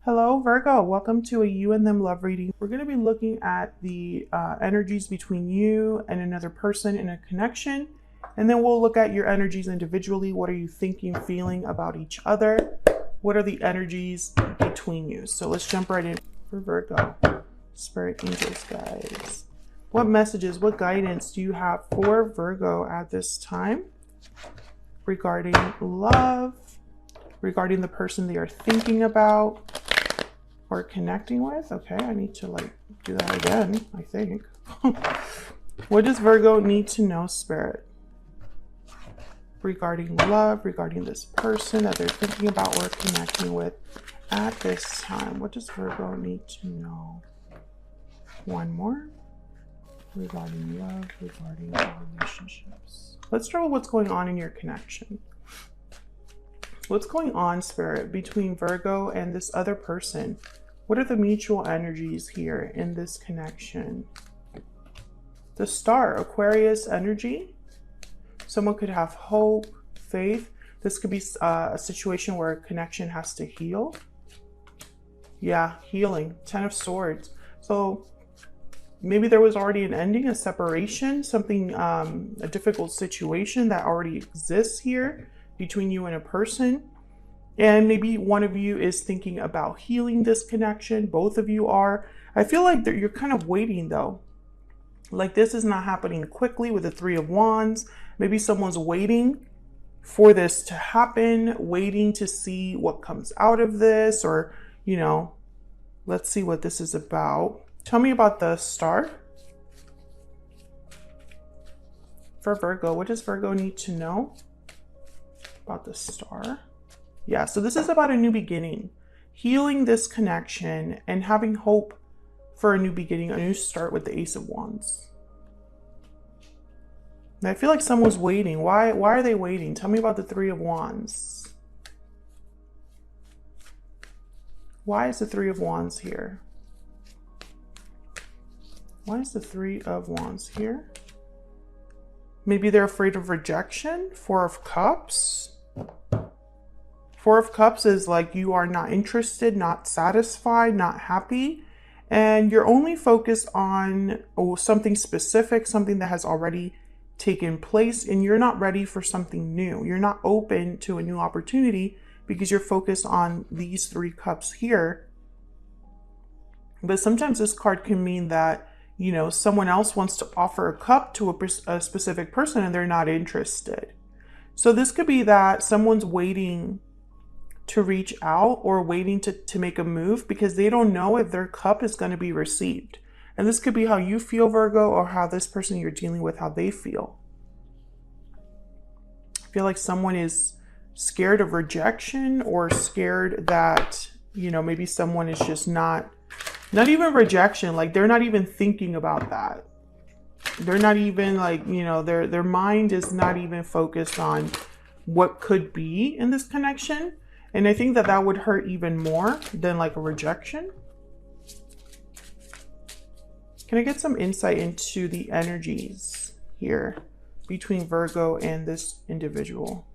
Hello, Virgo. Welcome to a You and Them love reading. We're going to be looking at the energies between you and another person in a connection. And then we'll look at your energies individually. What are you thinking, feeling about each other? What are the energies between you? So let's jump right in for Virgo. Spirit, angels, guides. What messages, what guidance do you have for Virgo at this time regarding love, regarding the person they are thinking about or connecting with? Okay, I need to do that again, I think. What does Virgo need to know, Spirit, regarding love, regarding this person that they're thinking about or connecting with at this time? What does Virgo need to know? One more. Regarding love, regarding relationships. Let's start with what's going on in your connection. What's going on, Spirit, between Virgo and this other person? What are the mutual energies here in this connection? The Star, Aquarius energy. Someone could have hope, faith. This could be a situation where a connection has to heal. Yeah, healing. Ten of Swords. So maybe there was already an ending, a separation, something, a difficult situation that already exists here between you and a person. And maybe one of you is thinking about healing this connection. Both of you are. I feel like you're kind of waiting though. Like this is not happening quickly with the Three of Wands. Maybe someone's waiting for this to happen, waiting to see what comes out of this, or, let's see what this is about. Tell me about the Star. For Virgo, what does Virgo need to know about the Star? Yeah, so this is about a new beginning, healing this connection and having hope for a new beginning, a new start with the Ace of Wands. And I feel like someone's waiting. Why are they waiting? Tell me about the Three of Wands. Why is the Three of Wands here? Why is the Three of Wands here? Maybe they're afraid of rejection. Four of Cups. Four of Cups is like you are not interested, not satisfied, not happy. And you're only focused on something specific, something that has already taken place. And you're not ready for something new. You're not open to a new opportunity because you're focused on these Three Cups here. But sometimes this card can mean that someone else wants to offer a cup to a specific person and they're not interested. So this could be that someone's waiting to reach out or waiting to make a move because they don't know if their cup is going to be received. And this could be how you feel, Virgo, or how this person you're dealing with, how they feel. I feel like someone is scared of rejection or scared that, maybe someone is just not even rejection, like they're not even thinking about that. They're not even their mind is not even focused on what could be in this connection. And I think that would hurt even more than like a rejection. Can I get some insight into the energies here between Virgo and this individual?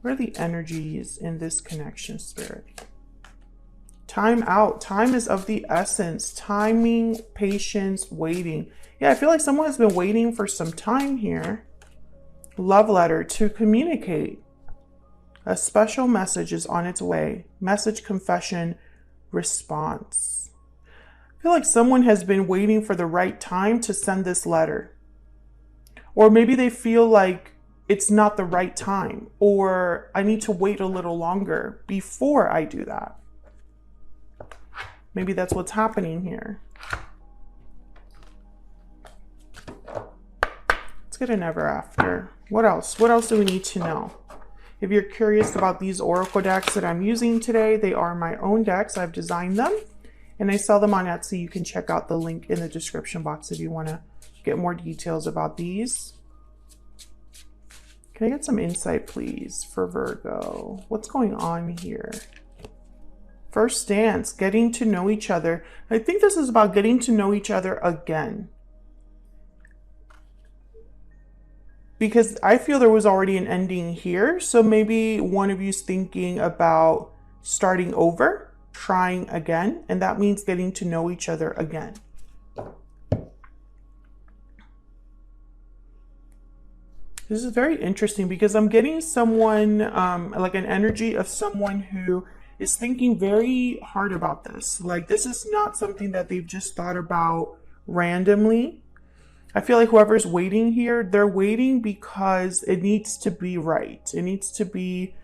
What are the energies in this connection, Spirit? Time out. Time is of the essence. Timing, patience, waiting. Yeah, I feel like someone has been waiting for some time here. Love letter to communicate. A special message is on its way. Message, confession, response. I feel like someone has been waiting for the right time to send this letter. Or maybe they feel like it's not the right time, or I need to wait a little longer before I do that. Maybe that's what's happening here. Let's get an ever after. What else? What else do we need to know? If you're curious about these oracle decks that I'm using today, they are my own decks. I've designed them and I sell them on Etsy. You can check out the link in the description box if you want to get more details about these. Can I get some insight, please, for Virgo? What's going on here? First dance, getting to know each other. I think this is about getting to know each other again. Because I feel there was already an ending here. So maybe one of you's thinking about starting over. trying again, and that means getting to know each other again. This is very interesting because I'm getting someone, like an energy of someone who is thinking very hard about this. Like, this is not something that they've just thought about randomly. I feel like whoever's waiting here, they're waiting because it needs to be right. It needs to be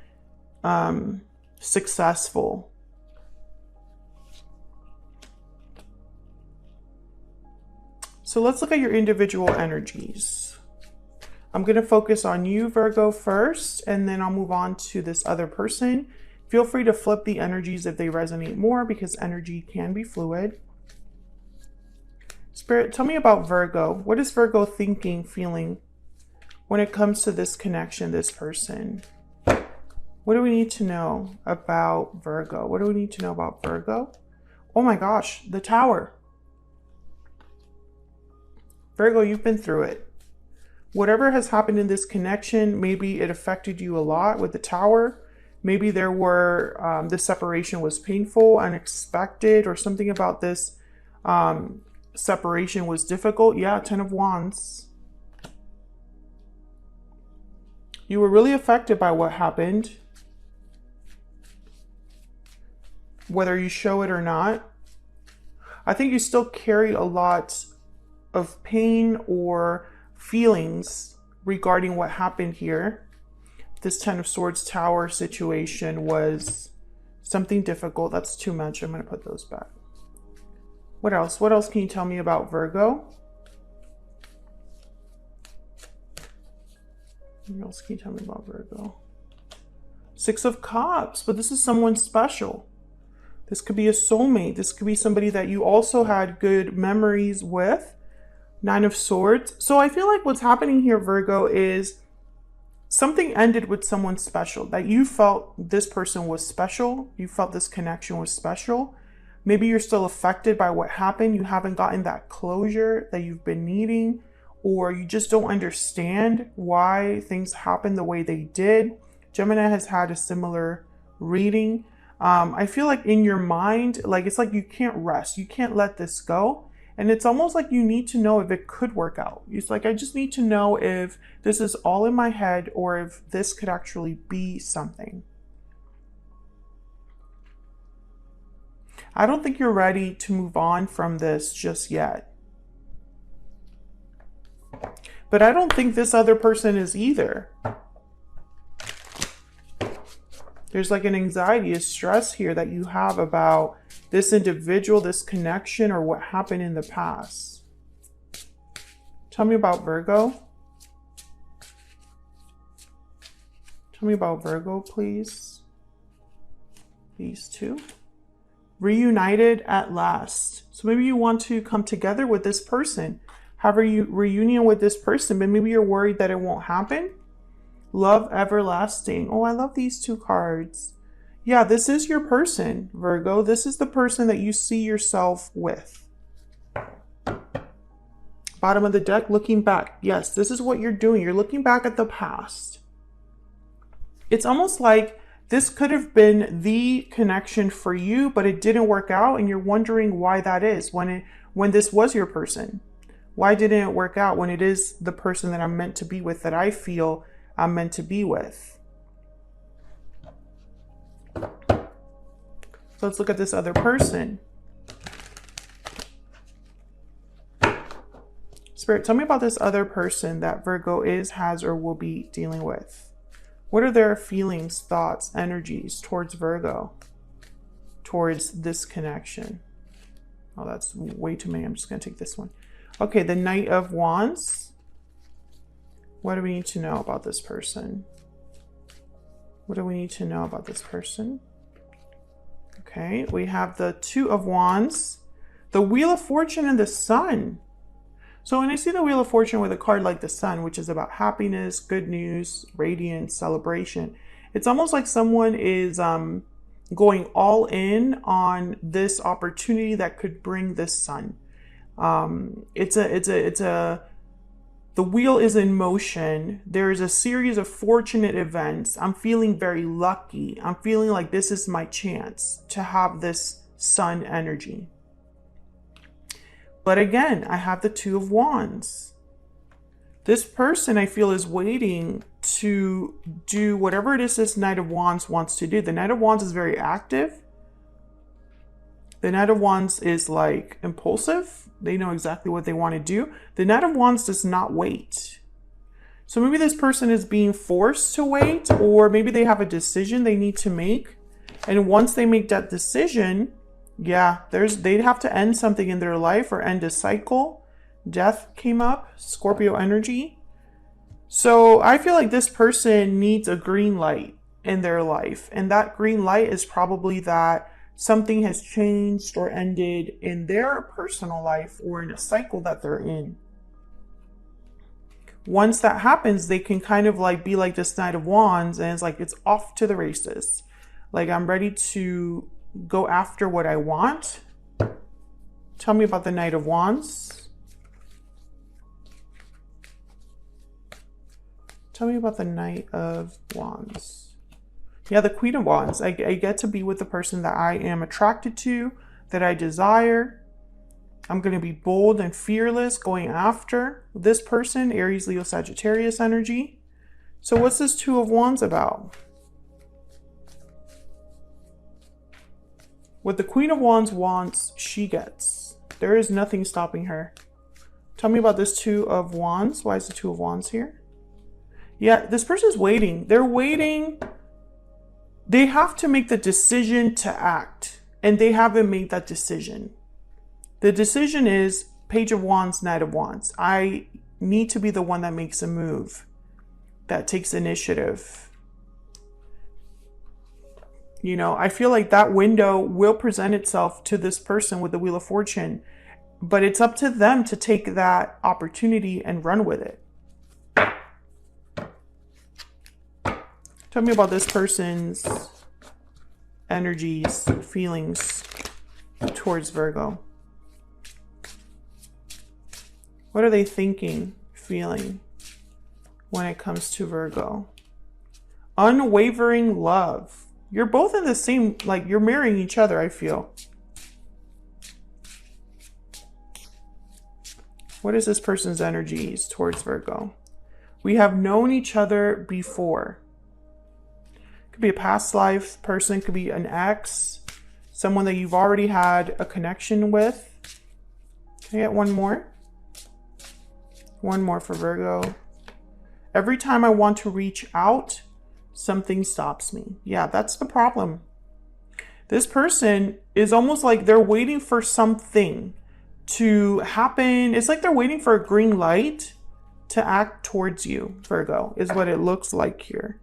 successful. So let's look at your individual energies. I'm going to focus on you, Virgo, first, and then I'll move on to this other person. Feel free to flip the energies if they resonate more, because energy can be fluid. Spirit, tell me about Virgo. What is Virgo thinking, feeling when it comes to this connection, this person? What do we need to know about Virgo? What do we need to know about Virgo? Oh my gosh, the Tower. Virgo, you've been through it. Whatever has happened in this connection, maybe it affected you a lot with the Tower. Maybe there were, this separation was painful, unexpected, or something about this separation was difficult. Yeah, 10 of Wands. You were really affected by what happened, whether you show it or not. I think you still carry a lot of pain or feelings regarding what happened here. This 10 of Swords Tower situation was something difficult. That's too much. I'm going to put those back. What else? What else can you tell me about Virgo? What else can you tell me about Virgo? 6 of Cups, but this is someone special. This could be a soulmate. This could be somebody that you also had good memories with. 9 of Swords. So I feel like what's happening here, Virgo, is something ended with someone special, that you felt this person was special. You felt this connection was special. Maybe you're still affected by what happened. You haven't gotten that closure that you've been needing, or you just don't understand why things happened the way they did. Gemini has had a similar reading. I feel like in your mind, like it's like you can't rest. You can't let this go. And it's almost like you need to know if it could work out. It's like, I just need to know if this is all in my head or if this could actually be something. I don't think you're ready to move on from this just yet. But I don't think this other person is either. There's like an anxiety, a stress here that you have about this individual, this connection, or what happened in the past. Tell me about Virgo. Tell me about Virgo, please. These two. Reunited at last. So maybe you want to come together with this person. Have a reunion with this person, but maybe you're worried that it won't happen. Love everlasting. Oh, I love these two cards. Yeah, this is your person, Virgo. This is the person that you see yourself with. Bottom of the deck, looking back. Yes, this is what you're doing. You're looking back at the past. It's almost like this could have been the connection for you, but it didn't work out, and you're wondering why that is when this was your person. Why didn't it work out when it is the person that I'm meant to be with, that I feel I'm meant to be with? So let's look at this other person. Spirit, tell me about this other person that Virgo is, has, or will be dealing with. What are their feelings, thoughts, energies towards Virgo, towards this connection? Oh, that's way too many. I'm just going to take this one. Okay, the Knight of Wands. What do we need to know about this person? What do we need to know about this person? Okay, we have the Two of Wands, the Wheel of Fortune, and the Sun. So when I see the Wheel of Fortune with a card like the Sun, which is about happiness, good news, radiance, celebration, it's almost like someone is going all in on this opportunity that could bring this sun. It's a The wheel is in motion. There is a series of fortunate events. I'm feeling very lucky. I'm feeling like this is my chance to have this sun energy. But again, I have the Two of Wands. This person, I feel, is waiting to do whatever it is this Knight of Wands wants to do. The Knight of Wands is very active. The Knight of Wands is like impulsive. They know exactly what they want to do. The Knight of Wands does not wait. So maybe this person is being forced to wait, or maybe they have a decision they need to make. And once they make that decision, yeah, they'd have to end something in their life or end a cycle. Death came up, Scorpio energy. So I feel like this person needs a green light in their life. And that green light is probably that something has changed or ended in their personal life or in a cycle that they're in. Once that happens, they can kind of like be like this Knight of Wands, and it's like it's off to the races. Like, I'm ready to go after what I want. Tell me about the Knight of Wands. Tell me about the Knight of Wands. Yeah, the Queen of Wands. I get to be with the person that I am attracted to, that I desire. I'm going to be bold and fearless going after this person, Aries, Leo, Sagittarius energy. So what's this Two of Wands about? What the Queen of Wands wants, she gets. There is nothing stopping her. Tell me about this Two of Wands. Why is the Two of Wands here? Yeah, this person's waiting. They're waiting. They have to make the decision to act, and they haven't made that decision. The decision is Page of Wands, Knight of Wands. I need to be the one that makes a move, that takes initiative. You know, I feel like that window will present itself to this person with the Wheel of Fortune, but it's up to them to take that opportunity and run with it. Tell me about this person's energies, feelings towards Virgo. What are they thinking, feeling when it comes to Virgo? Unwavering love. You're both in the same, like you're marrying each other, I feel. What is this person's energies towards Virgo? We have known each other before. Could be a past life person, could be an ex, someone that you've already had a connection with. Can I get one more? One more for Virgo. Every time I want to reach out, something stops me. Yeah, that's the problem. This person is almost like they're waiting for something to happen. It's like they're waiting for a green light to act towards you, Virgo, is what it looks like here.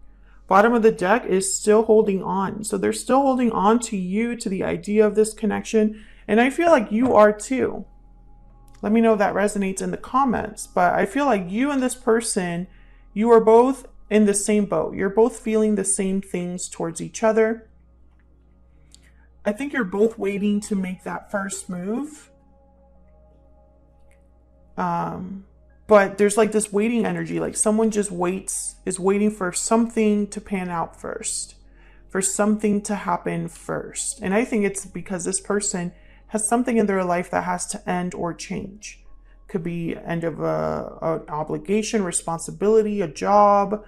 Bottom of the deck is still holding on. So they're still holding on to you, to the idea of this connection. And I feel like you are too. Let me know if that resonates in the comments. But I feel like you and this person, you are both in the same boat. You're both feeling the same things towards each other. I think you're both waiting to make that first move. But there's like this waiting energy, like someone just is waiting for something to pan out first, for something to happen first. And I think it's because this person has something in their life that has to end or change. Could be end of an obligation, responsibility, a job,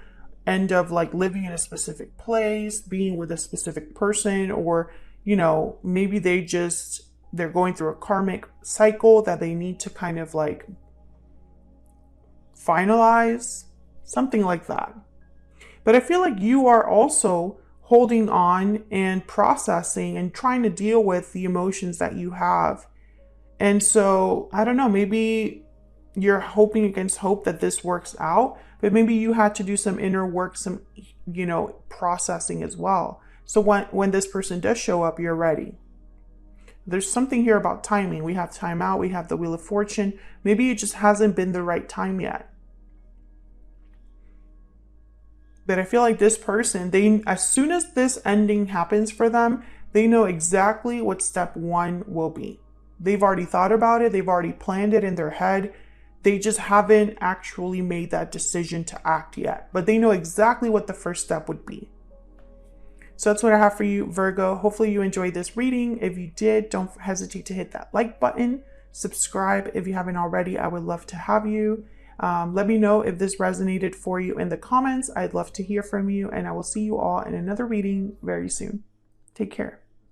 end of like living in a specific place, being with a specific person, or, you know, maybe they're going through a karmic cycle that they need to kind of like finalize, something like that. But I feel like you are also holding on and processing and trying to deal with the emotions that you have. And so, I don't know, maybe you're hoping against hope that this works out, but maybe you had to do some inner work, some, you know, processing as well. So when this person does show up, you're ready. There's something here about timing. We have time out. We have the Wheel of Fortune. Maybe it just hasn't been the right time yet. But I feel like this person, as soon as this ending happens for them, they know exactly what step one will be. They've already thought about it. They've already planned it in their head. They just haven't actually made that decision to act yet, but they know exactly what the first step would be. So that's what I have for you, Virgo. Hopefully you enjoyed this reading. If you did, don't hesitate to hit that like button. Subscribe if you haven't already. I would love to have you. Let me know if this resonated for you in the comments. I'd love to hear from you, and I will see you all in another reading very soon. Take care.